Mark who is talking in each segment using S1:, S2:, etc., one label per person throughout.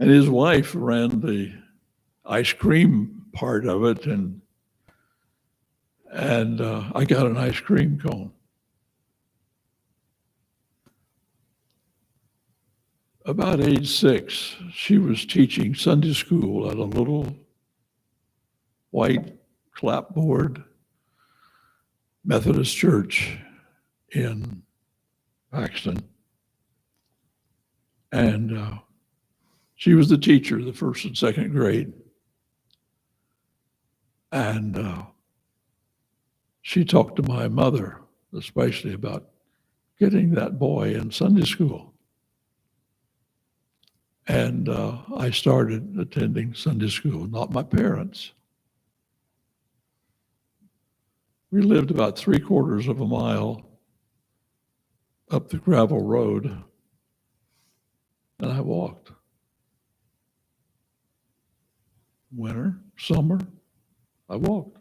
S1: And his wife ran the ice cream part of it, and I got an ice cream cone. About age 6, she was teaching Sunday school at a little white clapboard Methodist church in Paxton. And she was the teacher, the first and second grade. And she talked to my mother, especially about getting that boy in Sunday school. And I started attending Sunday school, not my parents. We lived about 3/4 of a mile up the gravel road, and I walked. Winter, summer, I walked.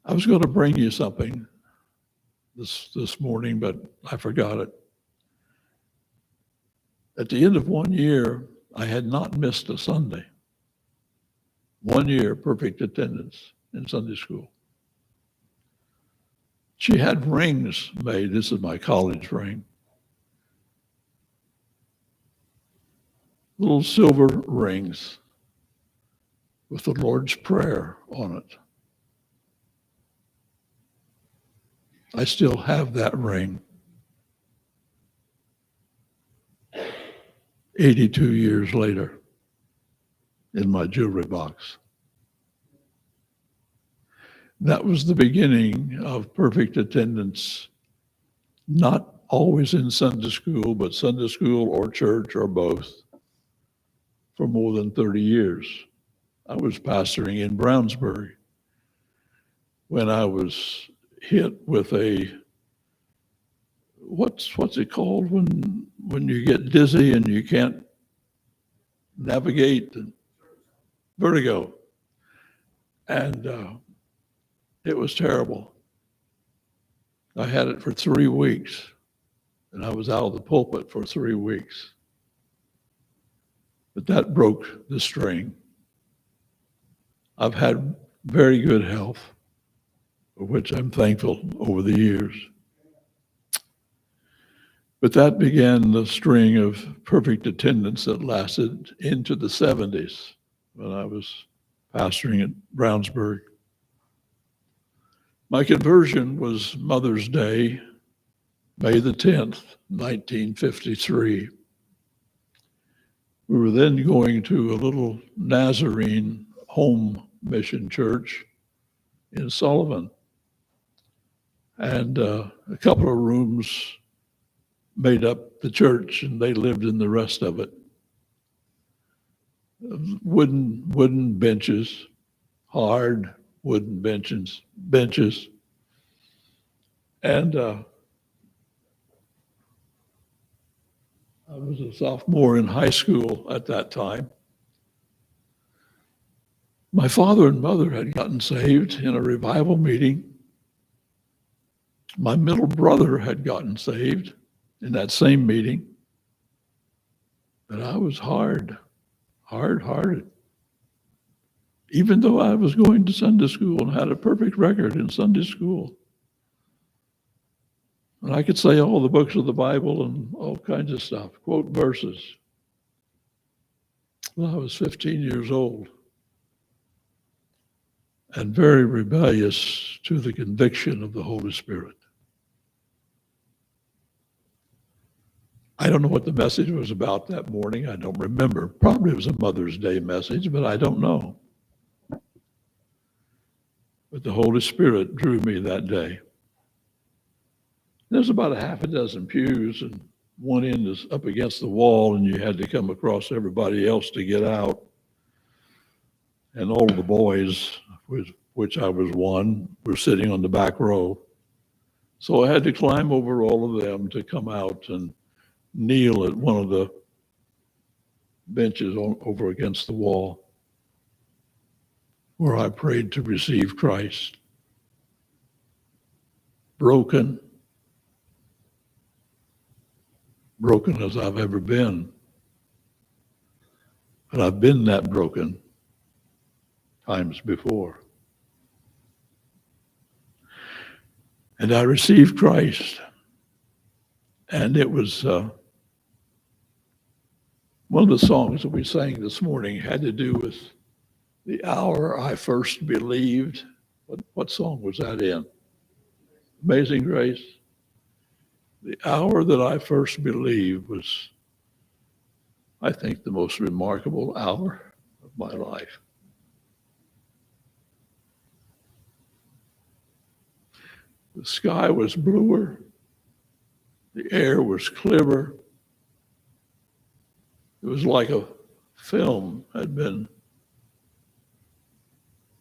S1: I was going to bring you something this morning, but I forgot it. At the end of 1 year, I had not missed a Sunday. 1 year, perfect attendance in Sunday school. She had rings made. This is my college ring. Little silver rings with the Lord's Prayer on it. I still have that ring. 82 years later in my jewelry box. That was the beginning of perfect attendance, not always in Sunday school, but Sunday school or church or both, for more than 30 years. I was pastoring in Brownsburg when I was hit with a, what's it called when you get dizzy and you can't navigate? Vertigo. And it was terrible. I had it for 3 weeks, and I was out of the pulpit for 3 weeks. But that broke the string. I've had very good health, for which I'm thankful over the years. But that began the string of perfect attendance that lasted into the 70s when I was pastoring at Brownsburg. My conversion was Mother's Day, May the 10th, 1953. We were then going to a little Nazarene home mission church in Sullivan. And a couple of rooms made up the church, and they lived in the rest of it. Wooden benches, hard wooden benches. And I was a sophomore in high school at that time. My father and mother had gotten saved in a revival meeting. My middle brother had gotten saved in that same meeting. But I was hard-hearted. Even though I was going to Sunday school and had a perfect record in Sunday school. And I could say all the books of the Bible and all kinds of stuff, quote verses. Well, I was 15 years old and very rebellious to the conviction of the Holy Spirit. I don't know what the message was about that morning. I don't remember. Probably it was a Mother's Day message, but I don't know. But the Holy Spirit drew me that day. There's about a half a dozen pews, and one end is up against the wall, and you had to come across everybody else to get out. And all the boys, which I was one, were sitting on the back row. So I had to climb over all of them to come out and kneel at one of the benches over against the wall, where I prayed to receive Christ. Broken, broken as I've ever been. But I've been that broken times before. And I received Christ. And it was one of the songs that we sang this morning had to do with the hour I first believed. What song was that in? Amazing Grace. The hour that I first believed was, I think, the most remarkable hour of my life. The sky was bluer. The air was clearer. It was like a film had been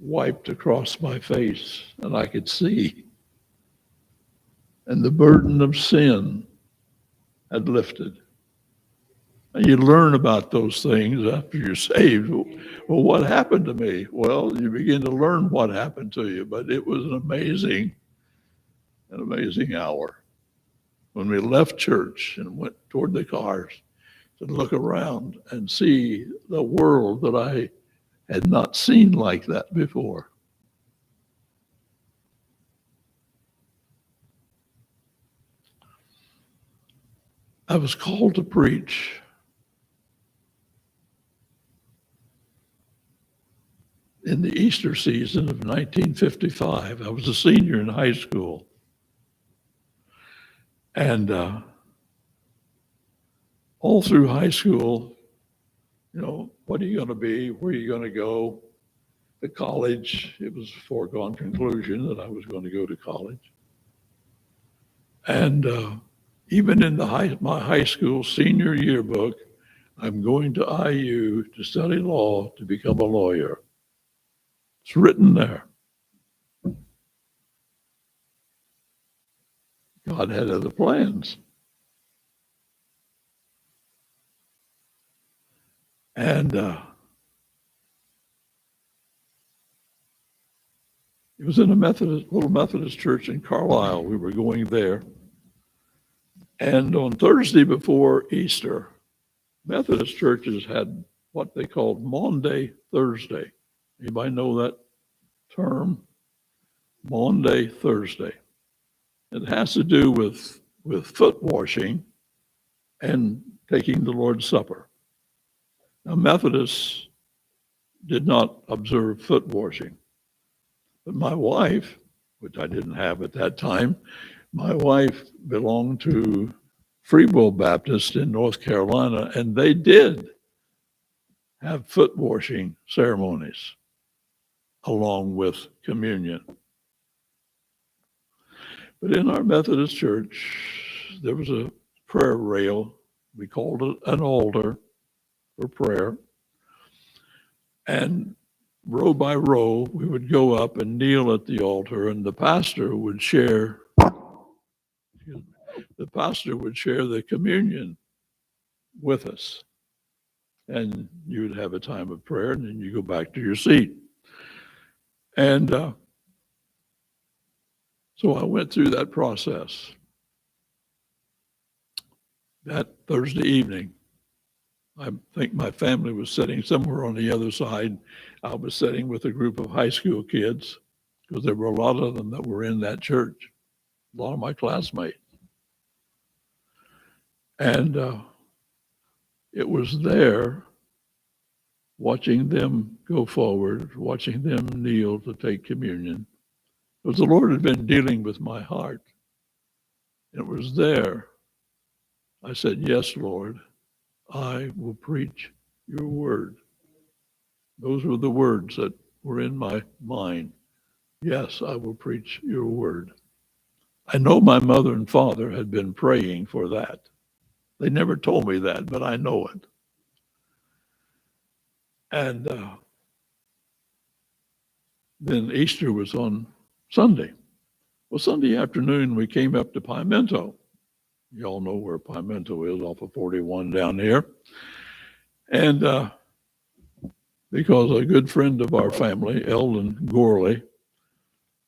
S1: wiped across my face and I could see. And the burden of sin had lifted. And you learn about those things after you're saved. Well, what happened to me? Well, you begin to learn what happened to you, but it was an amazing hour. When we left church and went toward the cars to look around and see the world that I had not seen like that before. I was called to preach. In the Easter season of 1955. I was a senior in high school. And all through high school, what are you going to be? Where are you going to go? The college, it was a foregone conclusion that I was going to go to college. And even in my high school senior yearbook, I'm going to IU to study law to become a lawyer. It's written there. God had other plans. And it was in a little Methodist church in Carlisle. We were going there. And on Thursday before Easter, Methodist churches had what they called Maundy Thursday. Anybody know that term? Maundy Thursday. It has to do with foot washing and taking the Lord's Supper. Now, Methodists did not observe foot washing. But my wife, which I didn't have at that time, my wife belonged to Free Will Baptist in North Carolina, and they did have foot washing ceremonies along with communion. But in our Methodist church, there was a prayer rail. We called it an altar for prayer. And row by row, we would go up and kneel at the altar, and the pastor would share the communion with us. And you would have a time of prayer, and then you go back to your seat. And so I went through that process. That Thursday evening, I think my family was sitting somewhere on the other side. I was sitting with a group of high school kids because there were a lot of them that were in that church, a lot of my classmates. And it was there, watching them go forward, watching them kneel to take communion, because the Lord had been dealing with my heart. It was there. I said, yes, Lord, I will preach your word. Those were the words that were in my mind. Yes, I will preach your word. I know my mother and father had been praying for that. They never told me that, but I know it. And then Easter was on Sunday. Well, Sunday afternoon, we came up to Pimento. You all know where Pimento is, off of 41 down here. And because a good friend of our family, Eldon Gorley,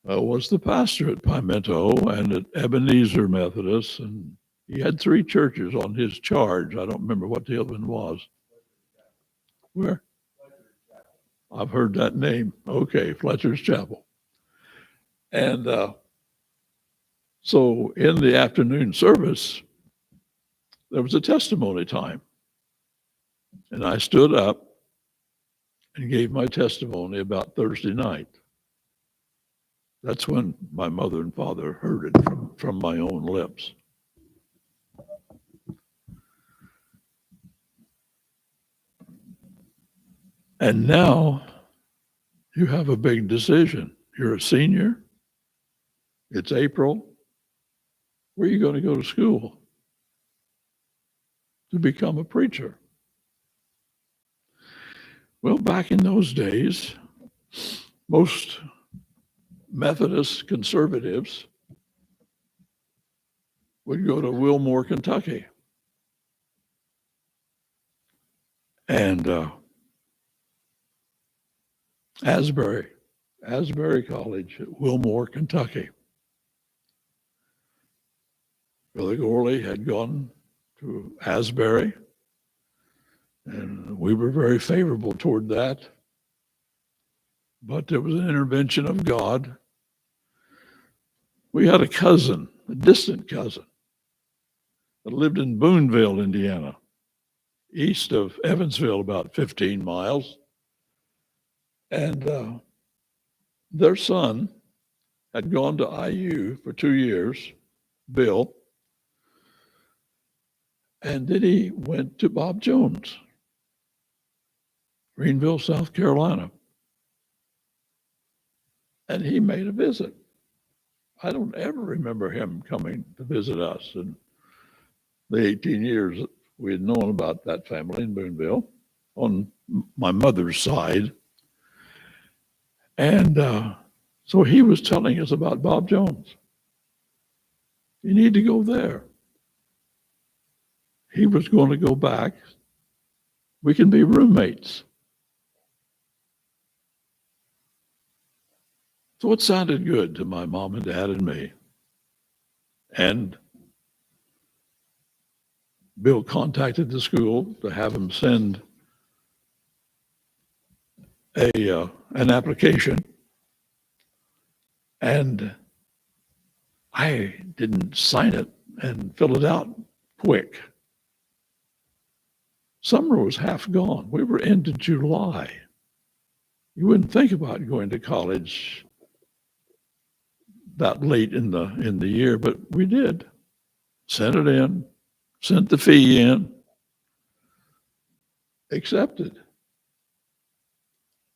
S1: was the pastor at Pimento and at Ebenezer Methodist and He had 3 churches on his charge. I don't remember what the other one was. Where? I've heard that name. Okay, Fletcher's Chapel. And so in the afternoon service, there was a testimony time. And I stood up and gave my testimony about Thursday night. That's when my mother and father heard it from my own lips. And now you have a big decision. You're a senior. It's April. Where are you going to go to school? To become a preacher. Well, back in those days, most Methodist conservatives would go to Wilmore, Kentucky. And Asbury College at Wilmore, Kentucky. Brother Gorley had gone to Asbury, and we were very favorable toward that. But there was an intervention of God. We had a cousin, a distant cousin, that lived in Boonville, Indiana, east of Evansville, about 15 miles. And their son had gone to IU for 2 years, Bill, and then he went to Bob Jones, Greenville, South Carolina. And he made a visit. I don't ever remember him coming to visit us in the 18 years that we had known about that family in Boonville on my mother's side. And so he was telling us about Bob Jones. You need to go there. He was going to go back. We can be roommates. So it sounded good to my mom and dad and me. And Bill contacted the school to have him send an application. And I didn't sign it and fill it out quick. Summer was half gone. We were into July. You wouldn't think about going to college that late in the year, but we did. Sent it in, sent the fee in, accepted.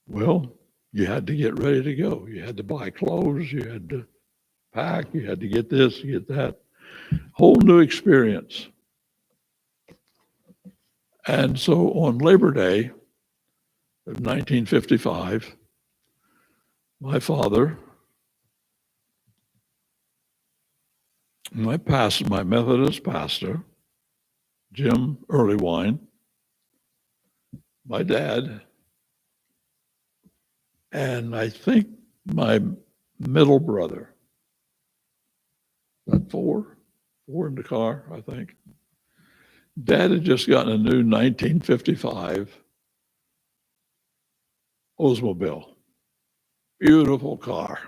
S1: Well, you had to get ready to go. You had to buy clothes, you had to pack, you had to get this, get that. Whole new experience. And so on Labor Day of 1955, my father, my Methodist pastor, Jim Earlywine, my dad, and I think my middle brother, that four in the car, I think. Dad had just gotten a new 1955 Oldsmobile. Beautiful car.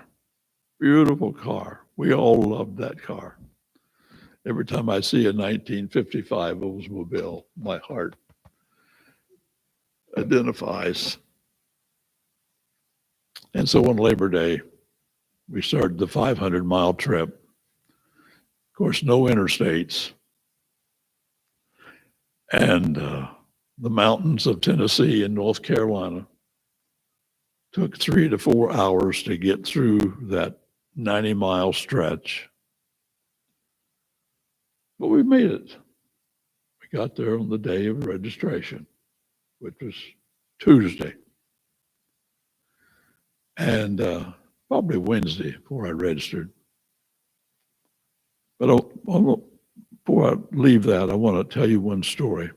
S1: Beautiful car. We all loved that car. Every time I see a 1955 Oldsmobile, my heart identifies. And so on Labor Day, we started the 500-mile trip. Of course, no interstates. And the mountains of Tennessee and North Carolina took 3 to 4 hours to get through that 90-mile stretch. But we made it. We got there on the day of registration, which was Tuesday. And probably Wednesday before I registered. But before I leave that, I want to tell you one story.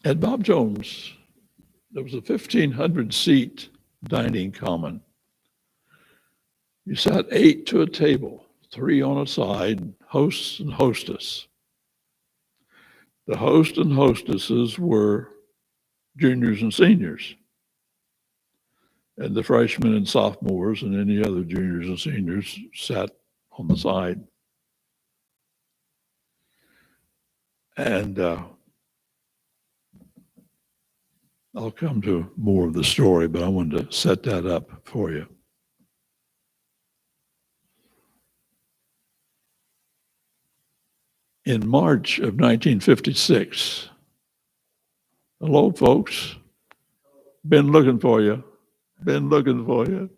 S1: At Bob Jones, there was a 1,500-seat dining common. You sat 8 to a table, three on a side, hosts and hostess. The host and hostesses were juniors and seniors, and the freshmen and sophomores and any other juniors and seniors sat on the side. And I'll come to more of the story, but I wanted to set that up for you. In March of 1956, hello, folks, been looking for you, been looking for you.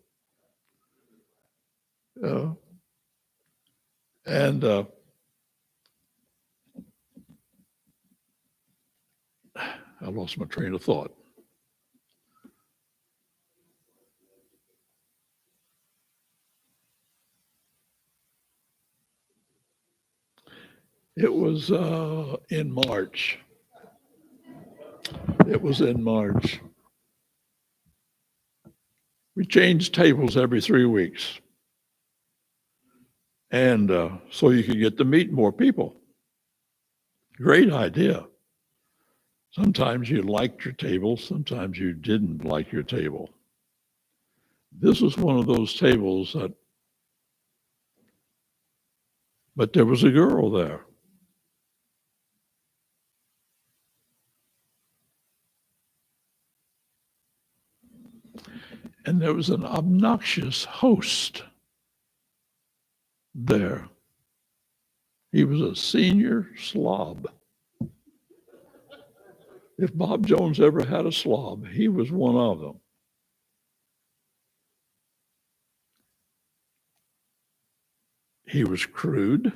S1: And I lost my train of thought. It was in March. It was in March. We changed tables every 3 weeks. And so you could get to meet more people. Great idea. Sometimes you liked your table, sometimes you didn't like your table. This was one of those tables that, but there was a girl there. And there was an obnoxious host there. He was a senior slob. If Bob Jones ever had a slob, he was one of them. He was crude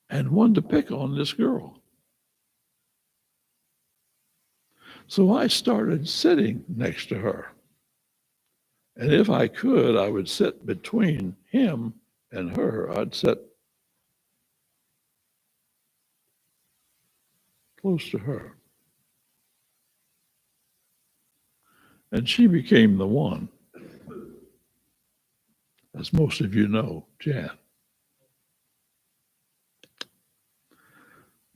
S1: and wanted to pick on this girl. So I started sitting next to her. And if I could, I would sit between him and her. I'd sit close to her. And she became the one. As most of you know, Jan.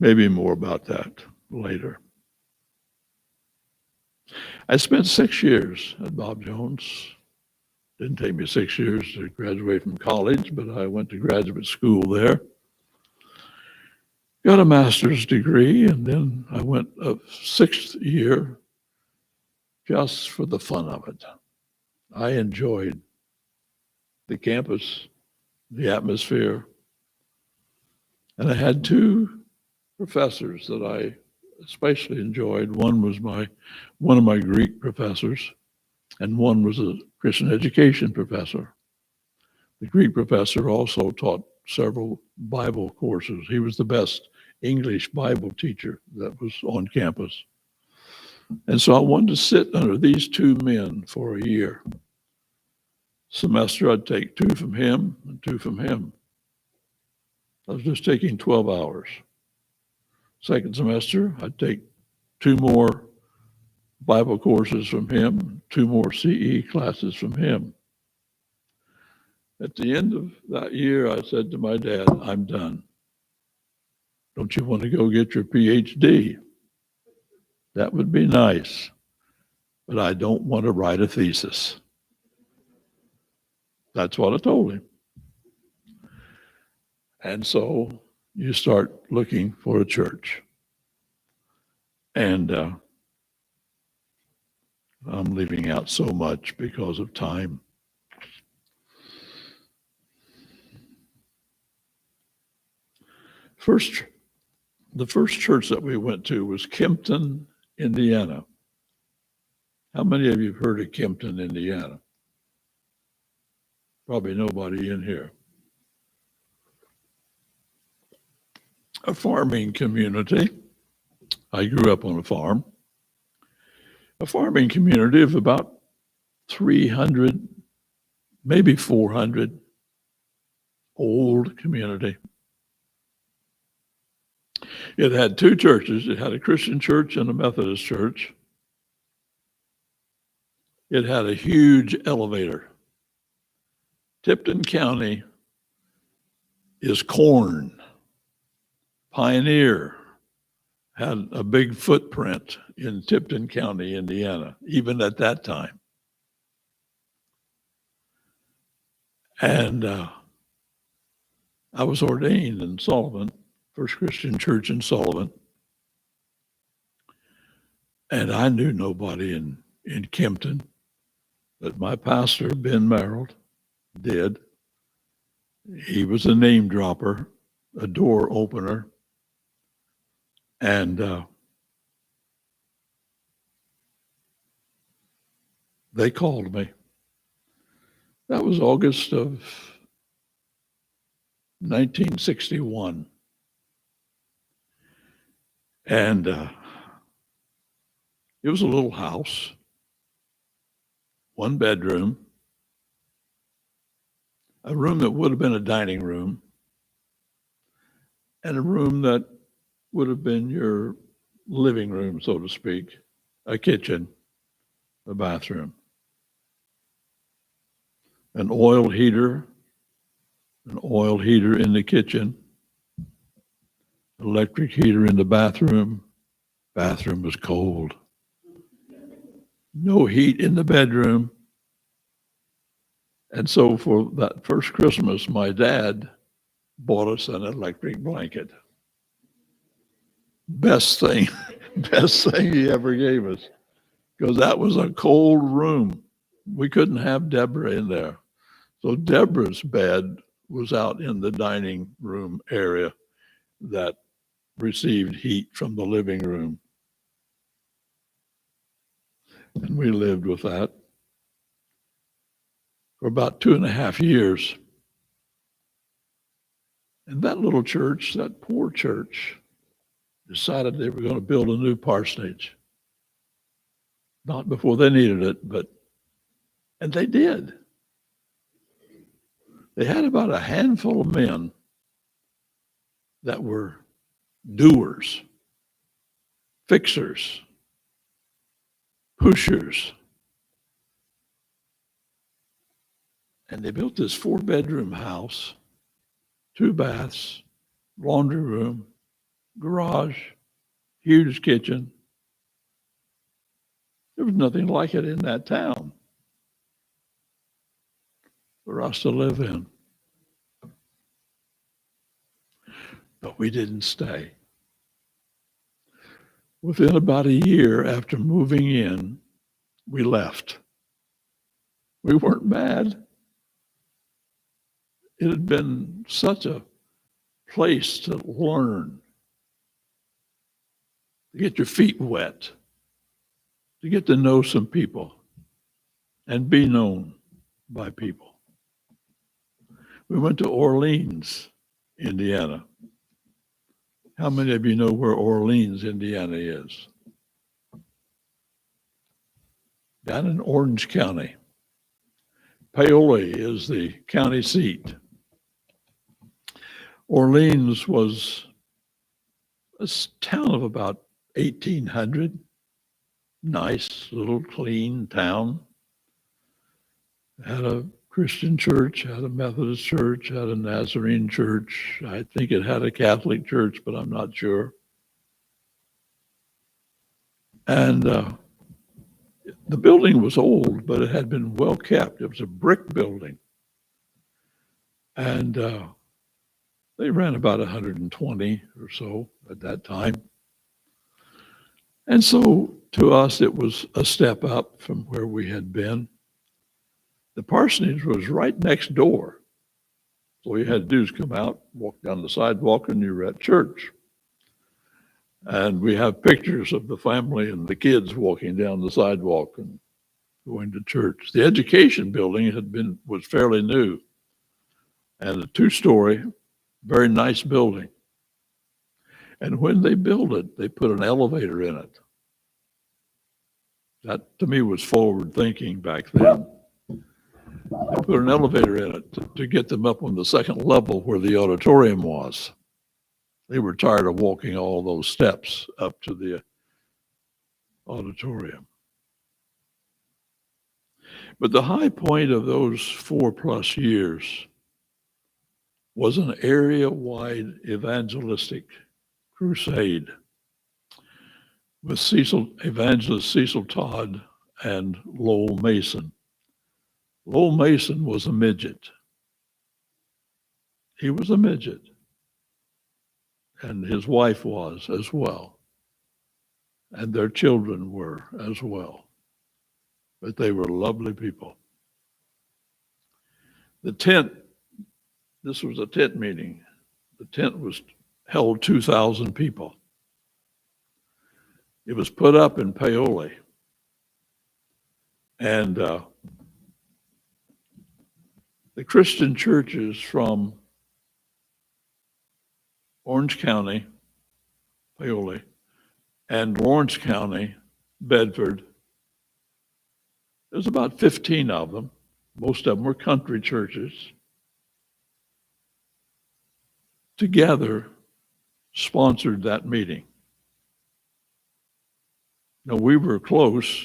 S1: Maybe more about that later. I spent 6 years at Bob Jones. Didn't take me 6 years to graduate from college, but I went to graduate school there. Got a master's degree, and then I went a 6th year just for the fun of it. I enjoyed the campus, the atmosphere, and I had 2 professors that I especially enjoyed. One was one of my Greek professors, and one was a Christian education professor. The Greek professor also taught several Bible courses. He was the best English Bible teacher that was on campus. And so I wanted to sit under these 2 men for a year. Semester, I'd take 2 from him and 2 from him. I was just taking 12 hours. Second semester, I'd take 2 more Bible courses from him, 2 more CE classes from him. At the end of that year, I said to my dad, I'm done. Don't you want to go get your PhD? That would be nice, but I don't want to write a thesis. That's what I told him. And so you start looking for a church. And I'm leaving out so much because of time. The first church that we went to was Kempton, Indiana. How many of you have heard of Kempton, Indiana? Probably nobody in here. A farming community. I grew up on a farm. A farming community of about 300, maybe 400, old community. It had 2 churches. It had a Christian church and a Methodist church. It had a huge elevator. Tipton County is corn. Pioneer had a big footprint in Tipton County, Indiana, even at that time. And I was ordained in Sullivan, First Christian Church in Sullivan. And I knew nobody in Kempton, but my pastor, Ben Merrill, did. He was a name dropper, a door opener. And they called me. That was August of 1961. And it was a little house, 1 bedroom, a room that would have been a dining room, and a room that would have been your living room, so to speak, a kitchen, a bathroom, an oil heater in the kitchen, electric heater in the bathroom. Bathroom was cold. No heat in the bedroom. And so for that first Christmas, my dad bought us an electric blanket. Best thing he ever gave us, because that was a cold room. We couldn't have Deborah in there. So Deborah's bed was out in the dining room area that received heat from the living room. And we lived with that for about 2.5 years. And that little church, that poor church, decided they were going to build a new parsonage. Not before they needed it, and they did. They had about a handful of men that were doers, fixers, pushers. And they built this 4-bedroom house, 2 baths, laundry room, garage, huge kitchen. There was nothing like it in that town for us to live in. But we didn't stay. Within about a year after moving in, we left. We weren't mad. It had been such a place to learn, to get your feet wet, to get to know some people and be known by people. We went to Orleans, Indiana. How many of you know where Orleans, Indiana is? Down in Orange County. Paoli is the county seat. Orleans was a town of about 1,800. Nice little clean town. Had a Christian church, had a Methodist church, had a Nazarene church. I think it had a Catholic church, but I'm not sure. And the building was old, but it had been well kept. It was a brick building. And they ran about 120 or so at that time. And so to us, it was a step up from where we had been. The parsonage was right next door. So all you had to do is come out, walk down the sidewalk, and you were at church. And we have pictures of the family and the kids walking down the sidewalk and going to church. The education building was fairly new, and a 2-story, very nice building. And when they built it, they put an elevator in it. That, to me, was forward thinking back then. They put an elevator in it to get them up on the second level where the auditorium was. They were tired of walking all those steps up to the auditorium. But the high point of those 4+ years was an area-wide evangelistic crusade with evangelist Cecil Todd and Lowell Mason. Lowell Mason was a midget. He was a midget. And his wife was as well. And their children were as well. But they were lovely people. This was a tent meeting. The tent held 2,000 people. It was put up in Paoli. And the Christian churches from Orange County, Paoli, and Lawrence County, Bedford, there's about 15 of them. Most of them were country churches. Together sponsored that meeting. Now, we were close,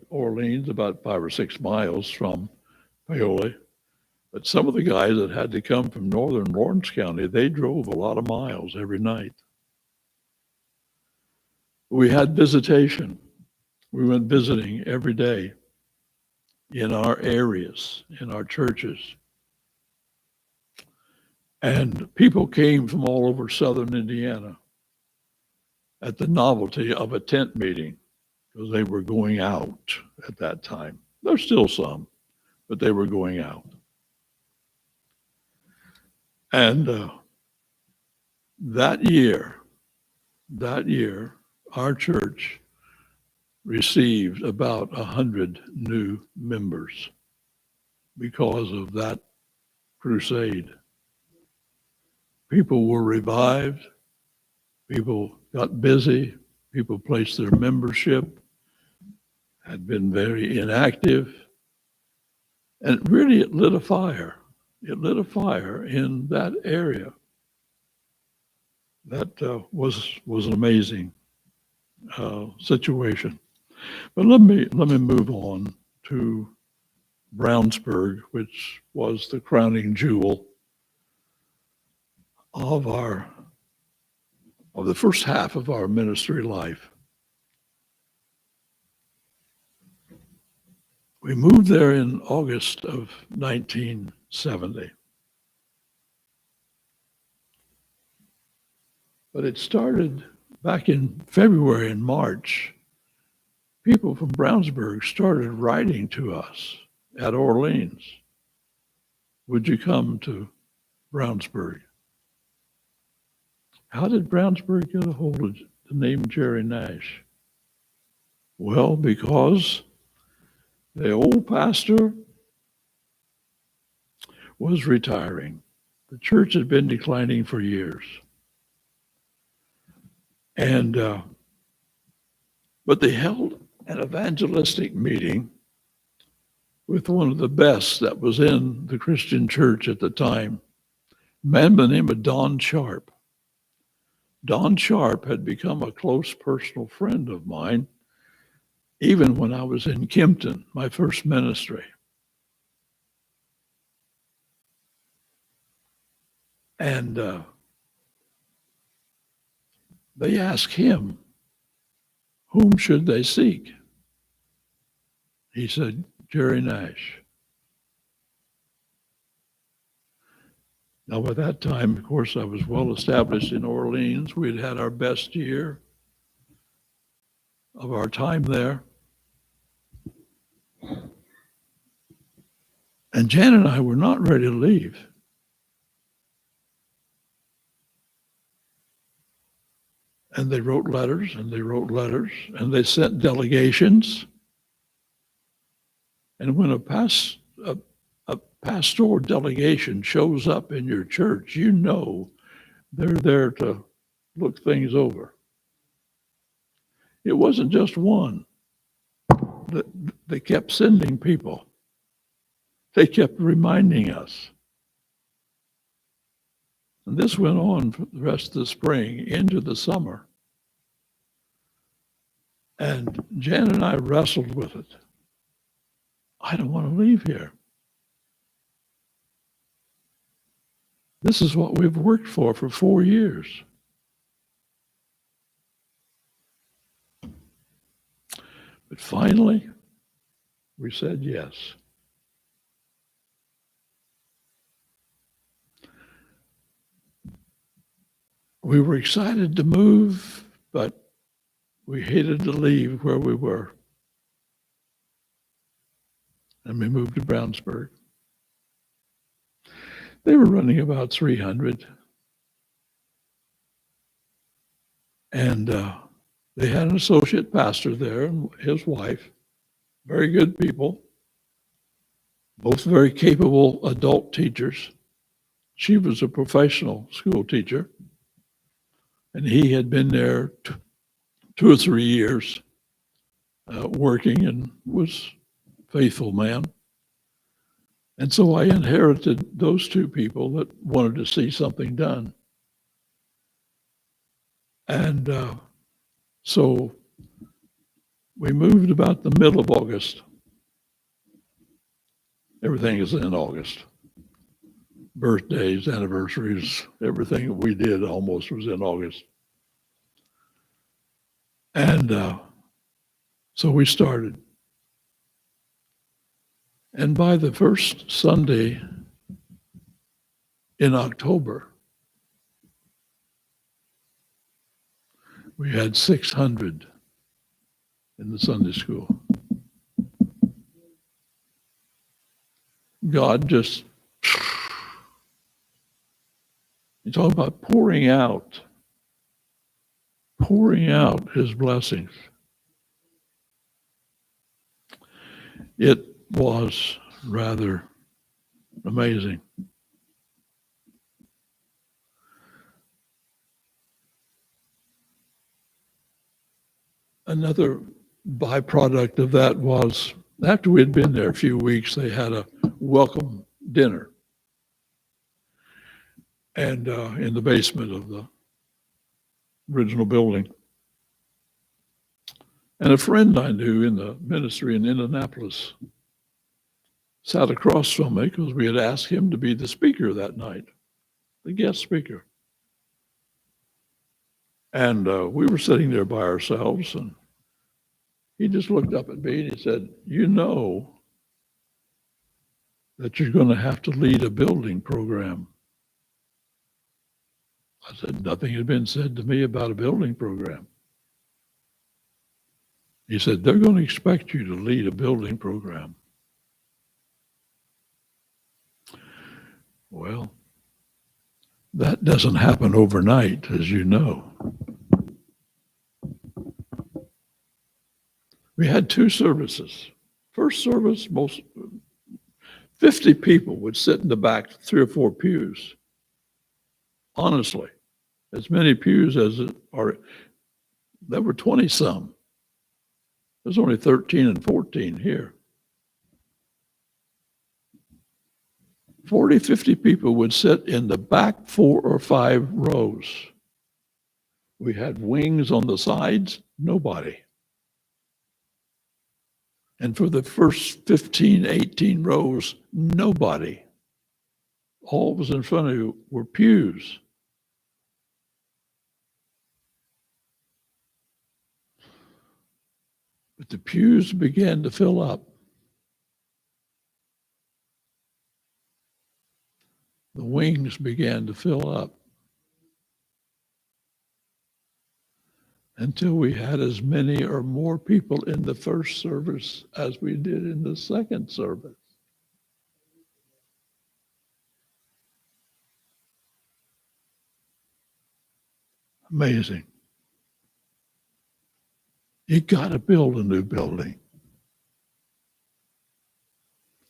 S1: Orleans, about 5 or 6 miles from Paoli. But some of the guys that had to come from northern Lawrence County, they drove a lot of miles every night. We had visitation. We went visiting every day in our areas, in our churches. And people came from all over southern Indiana at the novelty of a tent meeting because they were going out at that time. There's still some, but they were going out. And that year, our church received about 100 new members because of that crusade. People were revived. People got busy. People placed their membership, had been very inactive. And really, it lit a fire. It lit a fire in that area. That was an amazing situation. But let me move on to Brownsburg, which was the crowning jewel of the first half of our ministry life. We moved there in August of 1970. But it started back in February and March. People from Brownsburg started writing to us at Orleans. Would you come to Brownsburg? How did Brownsburg get a hold of the name Jerry Nash? Well, because the old pastor was retiring. The church had been declining for years. And, but they held an evangelistic meeting with one of the best that was in the Christian church at the time, a man by the name of Don Sharp. Don Sharp had become a close personal friend of mine, even when I was in Kempton, my first ministry. And they asked him, whom should they seek? He said, Jerry Nash. Now, by that time, of course, I was well established in Orleans. We'd had our best year of our time there. And Jan and I were not ready to leave. And they wrote letters, and they wrote letters, and they sent delegations. And when a pastoral delegation shows up in your church, you know they're there to look things over. It wasn't just one. They kept sending people. They kept reminding us. And this went on for the rest of the spring into the summer. And Jan and I wrestled with it. I don't want to leave here. This is what we've worked for 4 years. But finally, we said yes. We were excited to move, but we hated to leave where we were. And we moved to Brownsburg. They were running about 300. And they had an associate pastor there and his wife, very good people, both very capable adult teachers. She was a professional school teacher, and he had been there 2 or 3 years working and was a faithful man. And so I inherited those two people that wanted to see something done. And so we moved about the middle of August. Everything is in August. Birthdays, anniversaries, everything that we did almost was in August. And so we started. And by the first Sunday in October, we had 600 in the Sunday school. God just, you talk about pouring out his blessings. It was rather amazing. Another byproduct of that was after we had been there a few weeks, they had a welcome dinner. And in the basement of the original building. And a friend I knew in the ministry in Indianapolis sat across from me because we had asked him to be the speaker that night, the guest speaker. And we were sitting there by ourselves, and he just looked up at me and he said, "You know that you're going to have to lead a building program." I said, "Nothing had been said to me about a building program." He said, "They're going to expect you to lead a building program." Well, that doesn't happen overnight, as you know. We had 2 services. First service, most 50 people would sit in the back, 3 or 4 pews. Honestly, as many pews as are, there were 20 some. There's only 13 and 14 here. 40, 50 people would sit in the back 4 or 5 rows. We had wings on the sides, nobody. And for the first 15, 18 rows, nobody. All that was in front of you were pews. But the pews began to fill up. The wings began to fill up until we had as many or more people in the first service as we did in the second service. Amazing. You got to build a new building.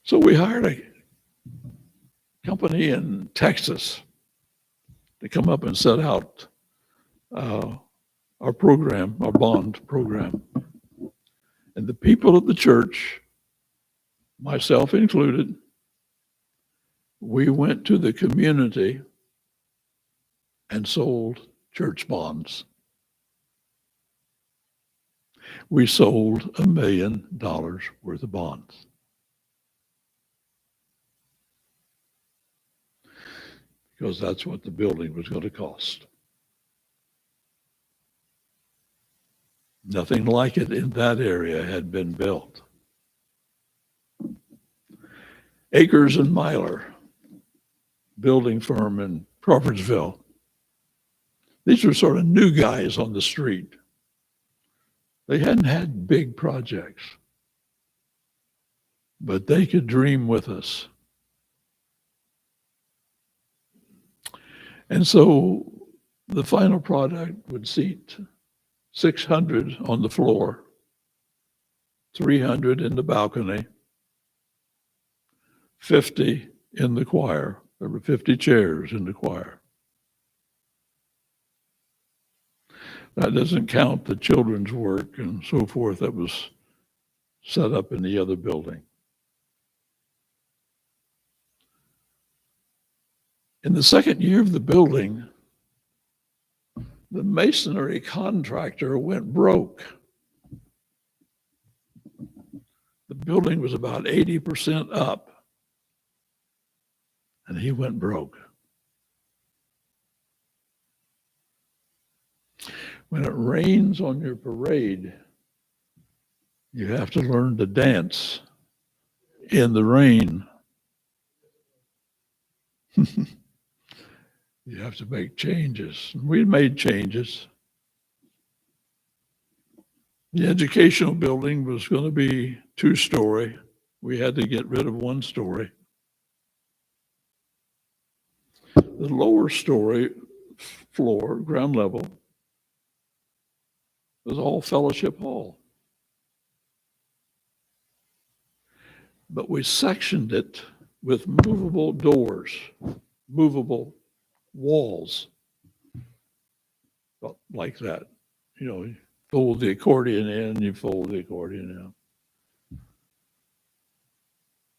S1: So we hired a company in Texas to come up and set out our program, our bond program. And the people of the church, myself included, we went to the community and sold church bonds. We sold $1 million worth of bonds. because that's what the building was going to cost. Nothing like it in that area had been built. Akers and Myler, building firm in Crawfordsville. These were sort of new guys on the street. They hadn't had big projects, but they could dream with us. And so the final product would seat 600 on the floor, 300 in the balcony, 50 in the choir. There were 50 chairs in the choir. That doesn't count the children's work and so forth that was set up in the other building. In the second year of the building, the masonry contractor went broke. The building was about 80% up, and he went broke. When it rains on your parade, you have to learn to dance in the rain. You have to make changes. We made changes. The educational building was going to be 2-story. We had to get rid of 1 story. The lower story floor, ground level, was all fellowship hall. But we sectioned it with movable doors, movable walls, like that. You know, you fold the accordion in, you fold the accordion out.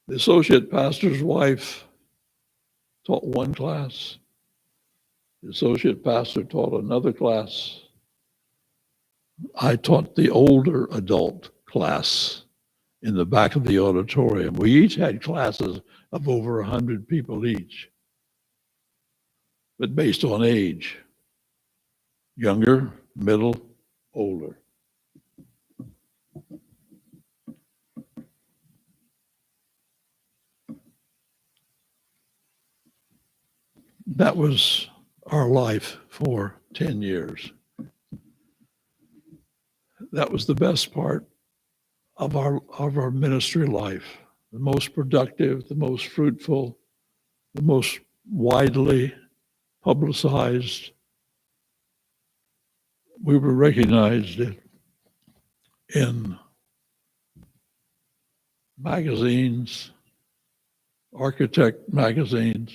S1: The associate pastor's wife taught 1 class. The associate pastor taught another class. I taught the older adult class in the back of the auditorium. We each had classes of over 100 people each, but based on age, younger, middle, older. That was our life for 10 years. That was the best part of our ministry life, the most productive, the most fruitful, the most widely publicized. We were recognized in magazines, architect magazines,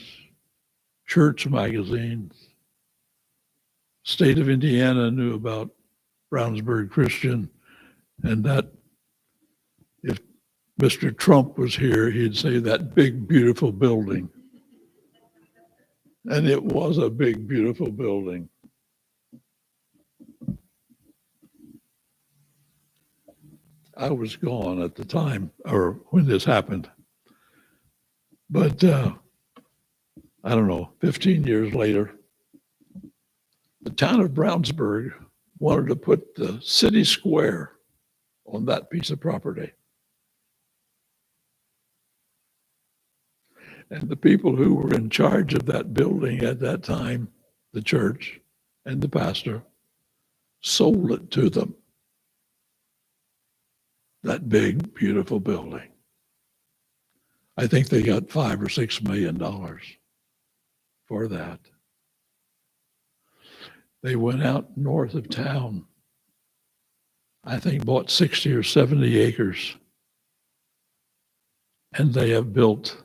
S1: church magazines. State of Indiana knew about Brownsburg Christian, and that if Mr. Trump was here, he'd say that big, beautiful building. And it was a big, beautiful building. I was gone at the time, or when this happened. But I don't know, 15 years later, the town of Brownsburg wanted to put the city square on that piece of property. And the people who were in charge of that building at that time, the church and the pastor, sold it to them. That big, beautiful building. I think they got $5 or $6 million for that. They went out north of town, I think bought 60 or 70 acres, and they have built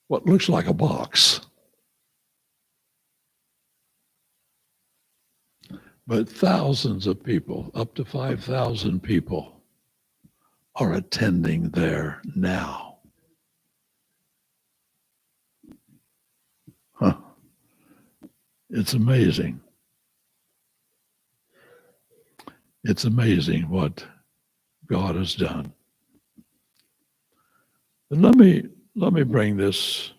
S1: what looks like a box. But thousands of people, up to 5,000 people, are attending there now. It's amazing. It's amazing what God has done. And let me let me bring this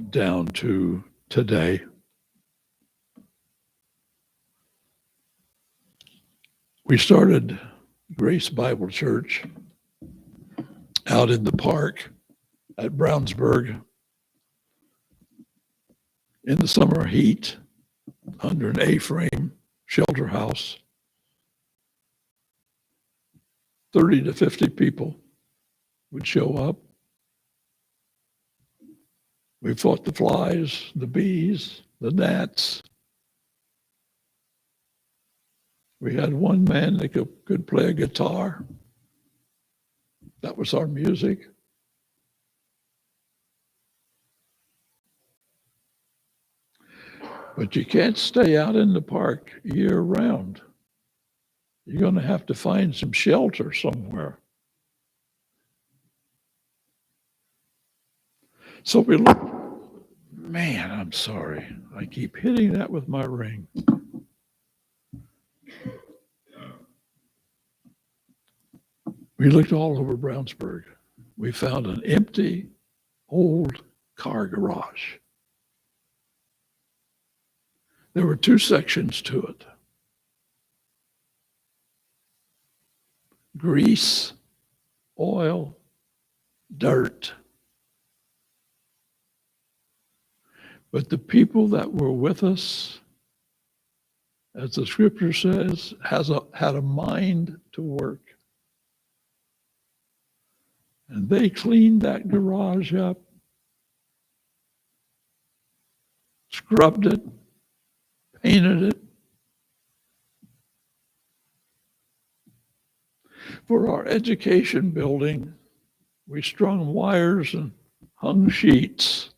S1: down to today. We started Grace Bible Church out in the park at Brownsburg in the summer heat under an A-frame shelter house. 30 to 50 people would show up. We fought the flies, the bees, the gnats. We had one man that could play a guitar. That was our music. But you can't stay out in the park year round. You're going to have to find some shelter somewhere. So we look, man, I'm sorry. I keep hitting that with my ring. We looked all over Brownsburg. We found an empty, old car garage. There were two sections to it. Grease, oil, dirt. But the people that were with us, as the scripture says, had a mind to work. And they cleaned that garage up, scrubbed it, painted it. For our education building, we strung wires and hung sheets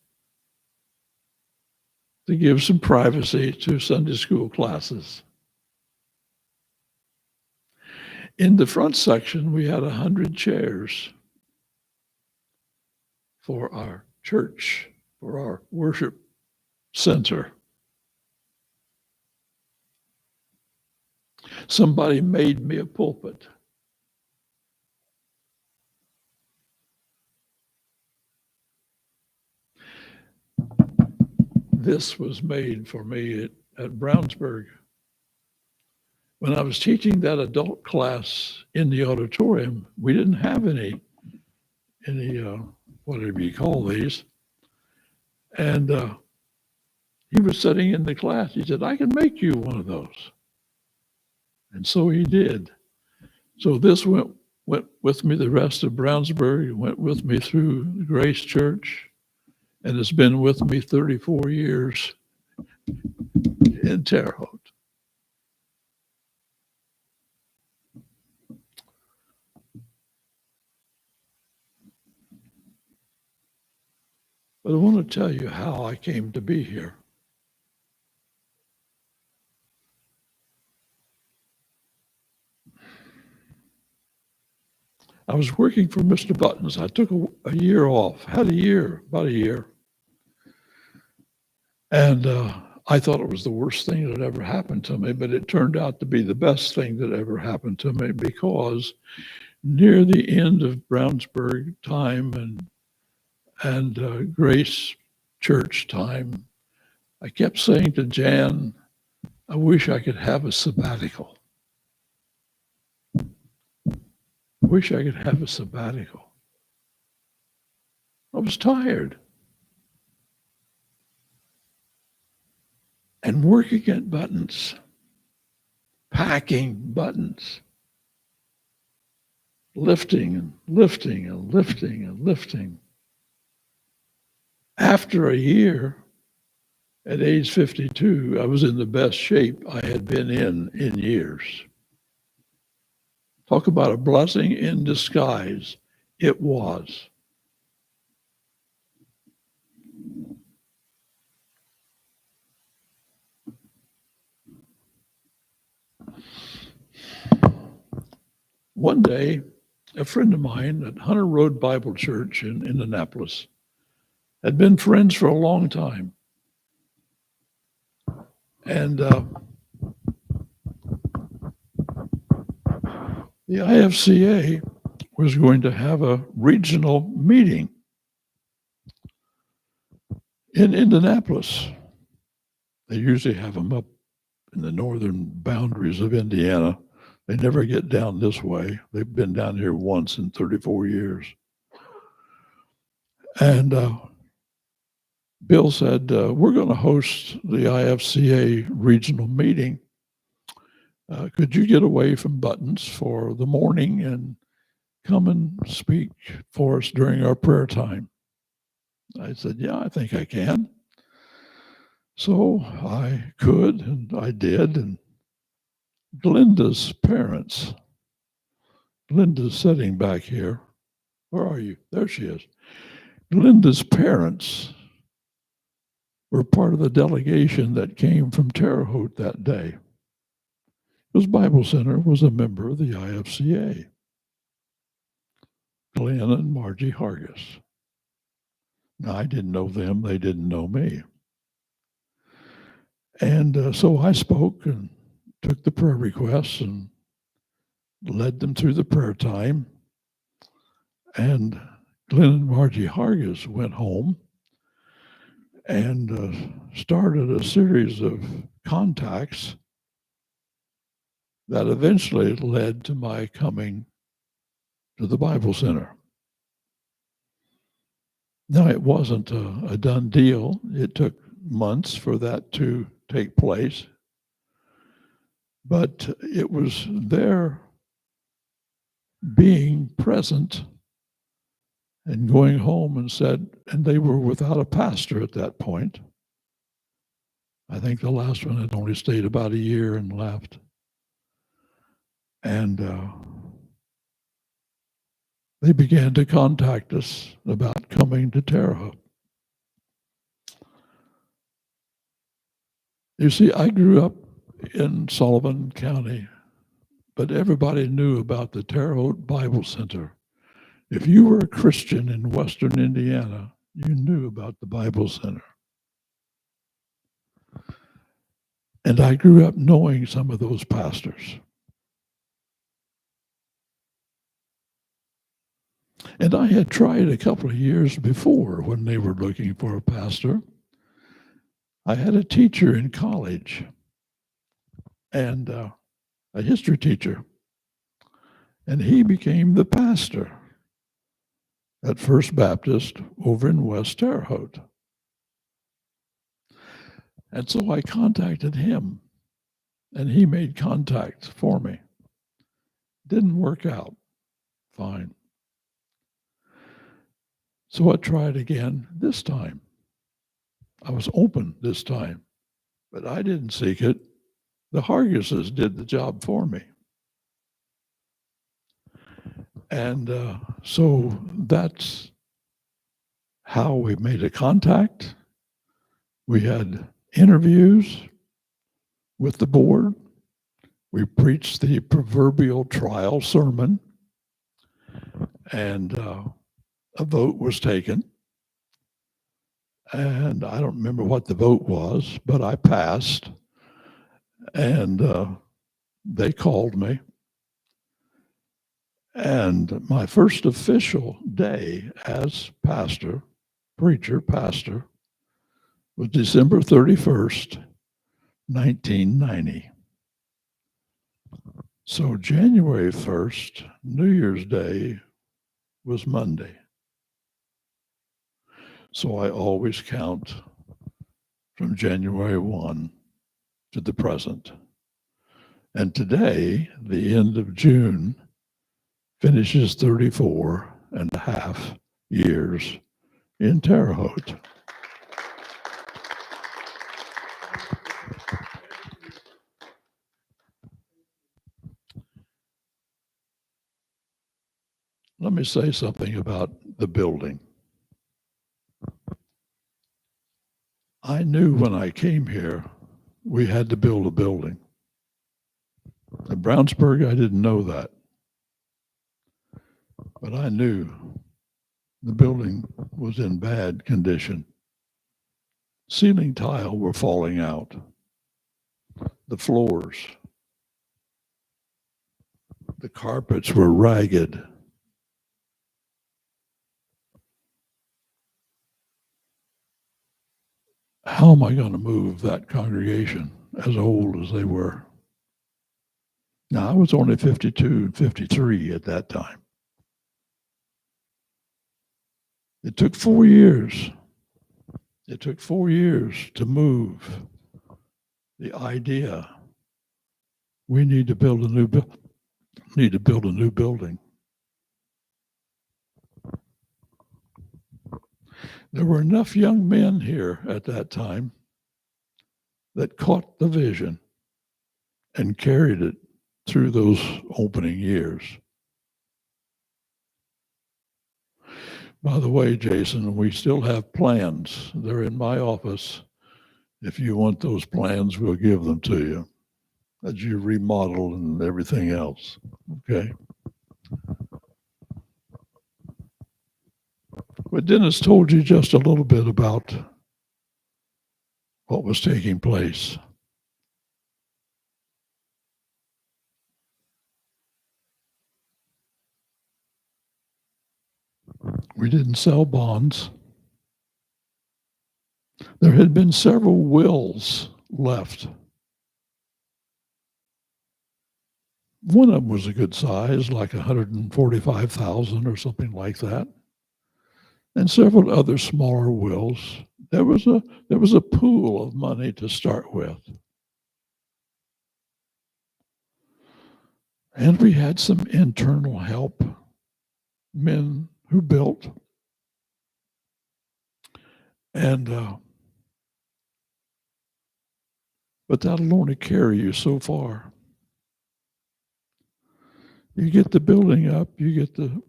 S1: to give some privacy to Sunday school classes. In the front section, we had 100 chairs for our church, for our worship center. Somebody made me a pulpit. This was made for me at Brownsburg. When I was teaching that adult class in the auditorium, we didn't have any whatever you call these. And he was sitting in the class. He said, I can make you one of those. And so he did. So this went with me the rest of Brownsburg, went with me through Grace Church, and it's been with me 34 years in Terre Haute. But I want to tell you how I came to be here. I was working for Mr. Buttons. I took a year off, had about a year. And I thought it was the worst thing that ever happened to me, but it turned out to be the best thing that ever happened to me, because near the end of Brownsburg time and Grace Church time, I kept saying to Jan, I wish I could have a sabbatical. I wish I could have a sabbatical. I was tired. And working at Buttons, packing Buttons, lifting and lifting and lifting and lifting. After a year, at age 52, I was in the best shape I had been in years. Talk about a blessing in disguise. It was. One day, a friend of mine at Hunter Road Bible Church in Indianapolis had been friends for a long time. And the IFCA was going to have a regional meeting in Indianapolis. They usually have them up in the northern boundaries of Indiana. They never get down this way. They've been down here once in 34 years. And Bill said, we're going to host the IFCA regional meeting. Could you get away from Buttons for the morning and come and speak for us during our prayer time? I said, yeah, I think I can. So I could, and I did. And Glenda's parents, Glenda's sitting back here. Where are you? There she is. Glenda's parents were part of the delegation that came from Terre Haute that day. Because Bible Center was a member of the IFCA. Glenn and Margie Hargis. Now, I didn't know them. They didn't know me. And so I spoke and took the prayer requests and led them through the prayer time. And Glenn and Margie Hargis went home and started a series of contacts that eventually led to my coming to the Bible Center. Now, it wasn't a done deal. It took months for that to take place. But it was their being present and going home and said, and they were without a pastor at that point. I think the last one had only stayed about a year and left. And they began to contact us about coming to Terre Haute. You see, I grew up in Sullivan County, but everybody knew about the Terre Haute Bible Center. If you were a Christian in Western Indiana, you knew about the Bible Center. And I grew up knowing some of those pastors. And I had tried a couple of years before when they were looking for a pastor. I had a teacher in college and a history teacher, and he became the pastor at First Baptist over in West Terre Haute. And so I contacted him, and he made contact for me. Didn't work out. Fine. So I tried again this time. I was open this time, but I didn't seek it. The Hargises did the job for me. And so that's how we made a contact. We had interviews with the board. We preached the proverbial trial sermon, and a vote was taken. And I don't remember what the vote was, but I passed. And they called me. And my first official day as preacher, pastor, was December 31st, 1990. So January 1st, New Year's Day, was Monday. So I always count from January 1 to the present. And today, the end of June, finishes 34 and a half years in Terre Haute. Let me say something about the building. I knew when I came here, we had to build a building. In Brownsburg, I didn't know that. But I knew the building was in bad condition. Ceiling tile were falling out. The floors, the carpets were ragged. how am I going to move that congregation as old as they were? Now, I was only 52 and 53 at that time. It took 4 years. It took 4 years to move the idea we need to build a new building. There were enough young men here at that time that caught the vision and carried it through those opening years. By the way, Jason, we still have plans. They're in my office. If you want those plans, we'll give them to you as you remodel and everything else. Okay. But Dennis told you just a little bit about what was taking place. We didn't sell bonds. There had been several wills left. One of them was a good size, like 145,000 or something like that, and several other smaller wills. There was a pool of money to start with, and we had some internal help, men who built, and but that'll only carry you so far. You get the building up, you get the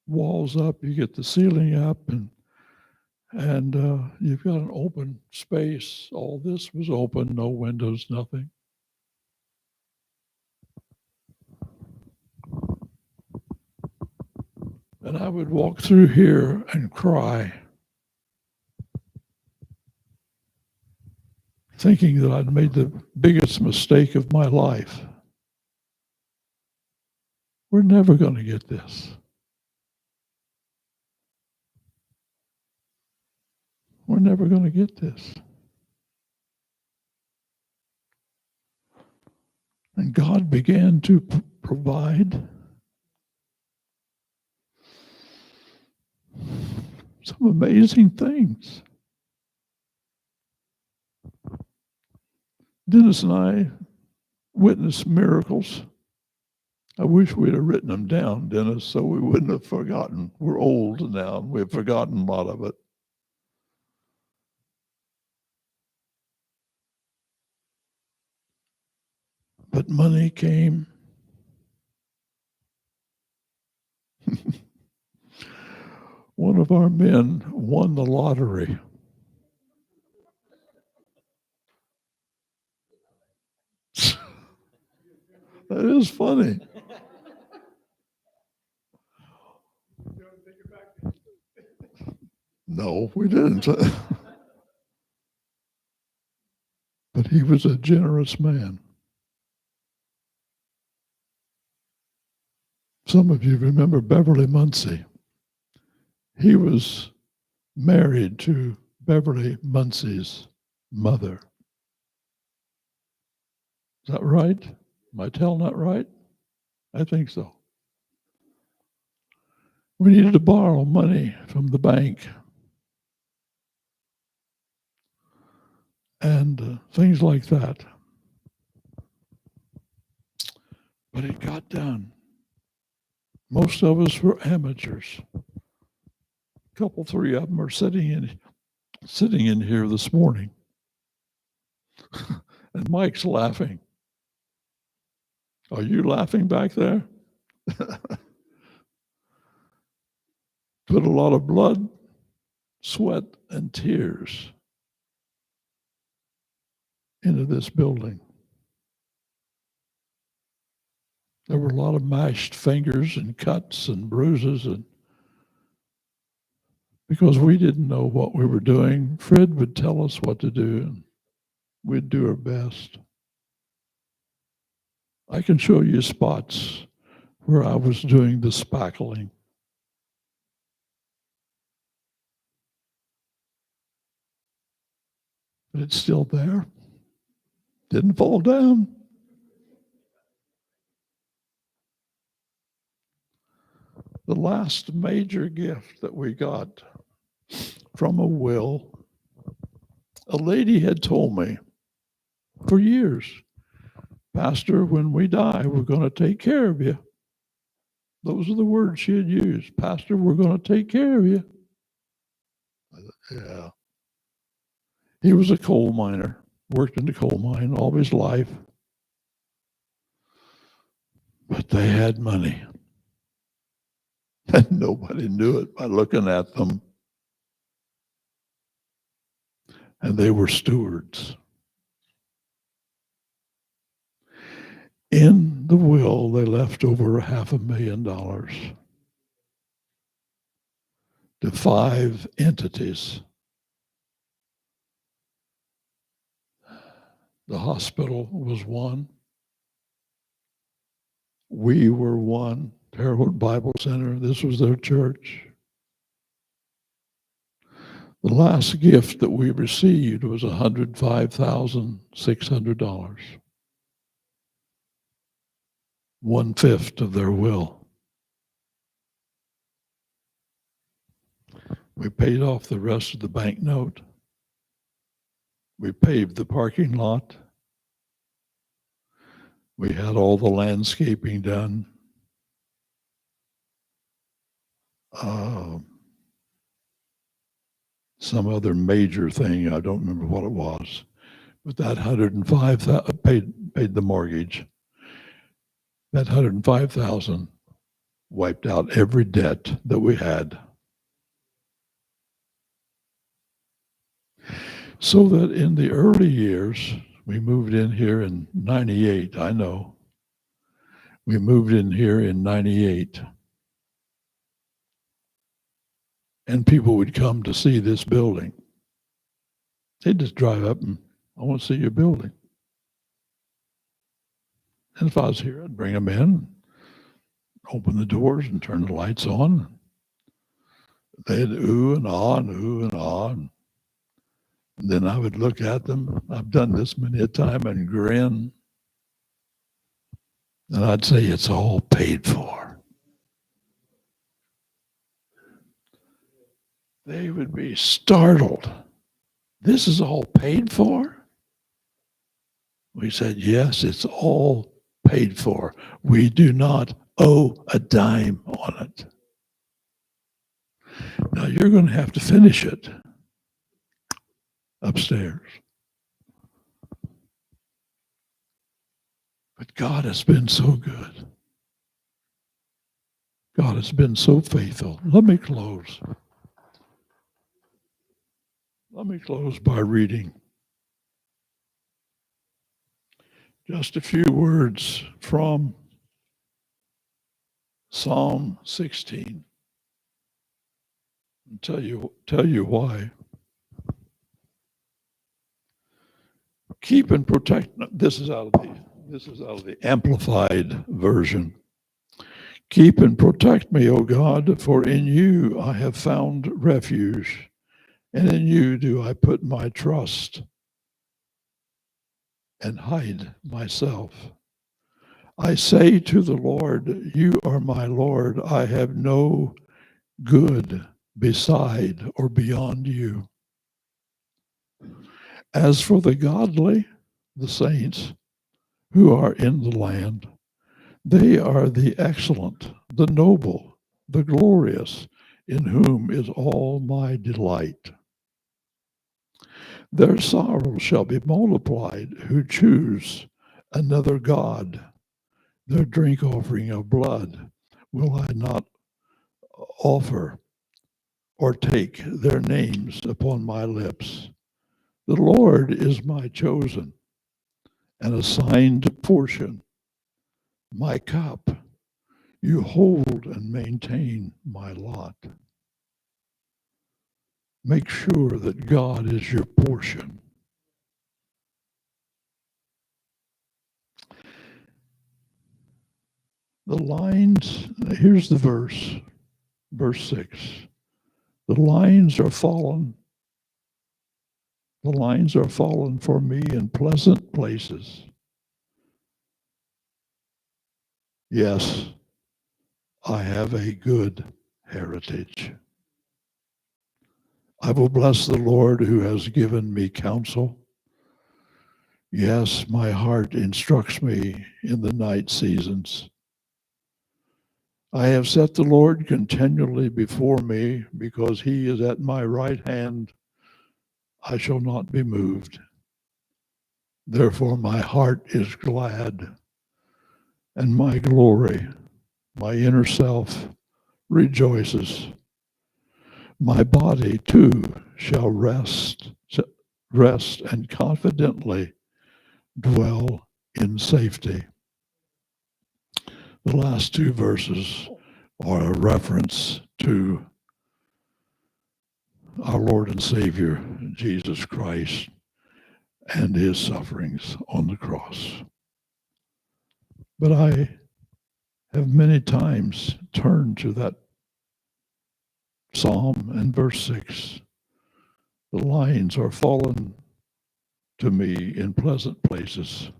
S1: walls up, you get the ceiling up, and you've got an open space. All this was open, no windows, nothing. And I would walk through here and cry, thinking that I'd made the biggest mistake of my life. We're never going to get this. We're never going to get this. And God began to provide some amazing things. Dennis and I witnessed miracles. I wish we'd have written them down, Dennis, so we wouldn't have forgotten. We're old now, and we've forgotten a lot of it. But money came. One of our men won the lottery. That is funny. No, we didn't. But he was a generous man. Some of you remember Beverly Muncie. He was married to Beverly Muncie's mother. Is that right? Am I telling that right? I think so. We needed to borrow money from the bank. And things like that. But it got done. Most of us were amateurs. A couple, three of them are sitting in here this morning. And Mike's laughing. Are you laughing back there? Put a lot of blood, sweat, and tears into this building. There were a lot of mashed fingers and cuts and bruises, and because we didn't know what we were doing, Fred would tell us what to do, and we'd do our best. I can show you spots where I was doing the spackling. but it's still there. Didn't fall down. The last major gift that we got from a will, a lady had told me for years, Pastor, when we die, we're going to take care of you. Those are the words she had used. Pastor, we're going to take care of you. I thought, yeah. He was a coal miner, worked in the coal mine all his life. But they had money. And nobody knew it by looking at them. And they were stewards. In the will, they left over $500,000 to 5 entities. The hospital was one. We were one. Terre Haute Bible Center, this was their church. The last gift that we received was $105,600. 1/5 of their will. We paid off the rest of the banknote. We paved the parking lot. We had all the landscaping done. Some other major thing, I don't remember what it was, but that 105,000 paid the mortgage. That 105,000 wiped out every debt that we had. So that in the early years, we moved in here in 98, I know. We moved in here in 98. And people would come to see this building. They'd just drive up and, I want to see your building. And if I was here, I'd bring them in, open the doors and turn the lights on. They'd ooh and ah and ooh and ah. And then I would look at them. I've done this many a time and grin. And I'd say, it's all paid for. They would be startled. This is all paid for? We said, yes, it's all paid for. We do not owe a dime on it. Now you're going to have to finish it upstairs. But God has been so good. God has been so faithful. Let me close. Let me close by reading just a few words from Psalm 16. I'll tell you why. Keep and protect. This is out of the Amplified version. Keep and protect me, O God, for in you I have found refuge, and in you do I put my trust and hide myself. I say to the Lord, you are my Lord. I have no good beside or beyond you. As for the godly, the saints who are in the land, they are the excellent, the noble, the glorious, in whom is all my delight. Their sorrow shall be multiplied who choose another God. Their drink offering of blood will I not offer, or take their names upon my lips. The Lord is my chosen and assigned portion, my cup. You hold and maintain my lot. Make sure that God is your portion. The lines, here's the verse 6. The lines are fallen The lines are fallen for me in pleasant places. Yes, I have a good heritage. I will bless the Lord who has given me counsel. Yes, my heart instructs me in the night seasons. I have set the Lord continually before me, because he is at my right hand. I shall not be moved. Therefore, my heart is glad, and my glory, my inner self, rejoices. My body too shall rest and confidently dwell in safety. The last two verses are a reference to our Lord and Savior, Jesus Christ, and his sufferings on the cross. But I have many times turned to that psalm and verse 6. The lines are fallen to me in pleasant places.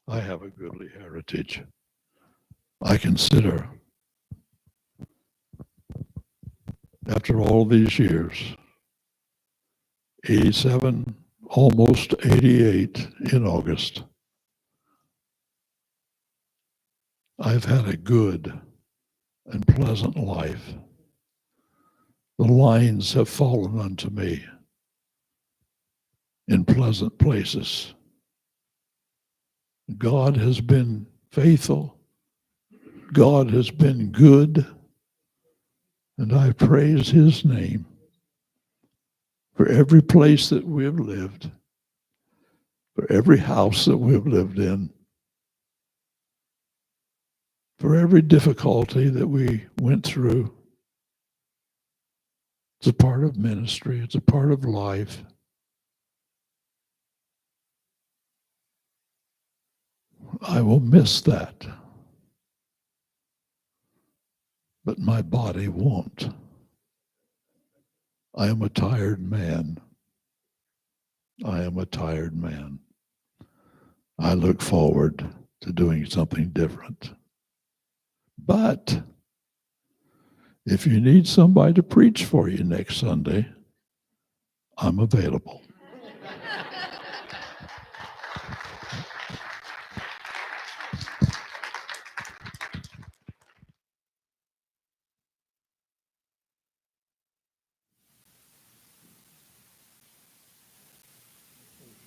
S1: I have a goodly heritage. I consider, after all these years, 87, almost 88 in August, I've had a good and pleasant life. The lines have fallen unto me in pleasant places. God has been faithful. God has been good. And I praise his name for every place that we have lived, for every house that we have lived in, for every difficulty that we went through. It's a part of ministry. It's a part of life. I will miss that. But my body won't. I am a tired man. I am a tired man. I look forward to doing something different. But if you need somebody to preach for you next Sunday, I'm available.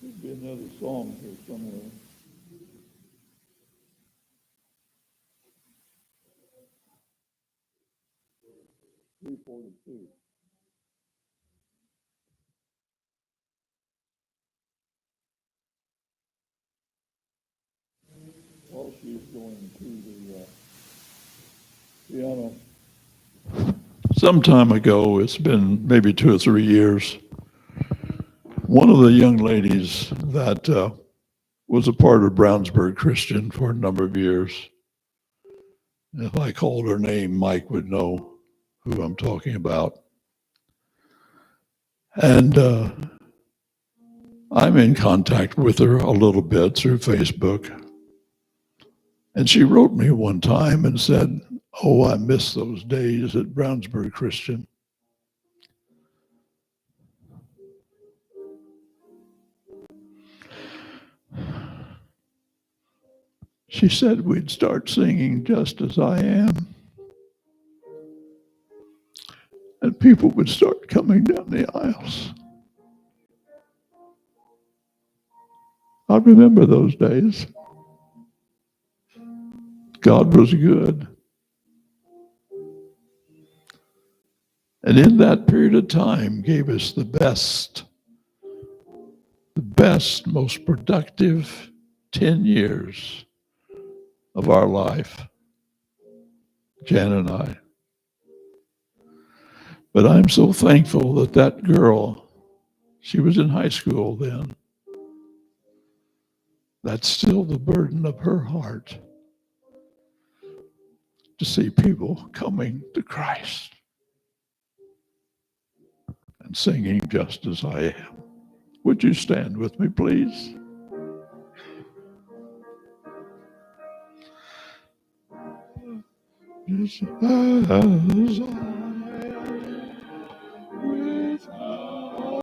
S1: There should be another song here somewhere. 342. While she's going to the piano. Some time ago, it's been maybe 2 or 3 years, one of the young ladies that was a part of Brownsburg Christian for a number of years, if I called her name, Mike would know who I'm talking about. And I'm in contact with her a little bit through Facebook. And she wrote me one time and said, "Oh, I miss those days at Brownsburg Christian." She said we'd start singing Just As I Am, and people would start coming down the aisles. I remember those days. God was good. And in that period of time gave us the best, most productive 10 years of our life, Jan and I. But I'm so thankful that that girl, she was in high school then. That's still the burden of her heart, to see people coming to Christ and singing Just As I Am. Would you stand with me, please? Just as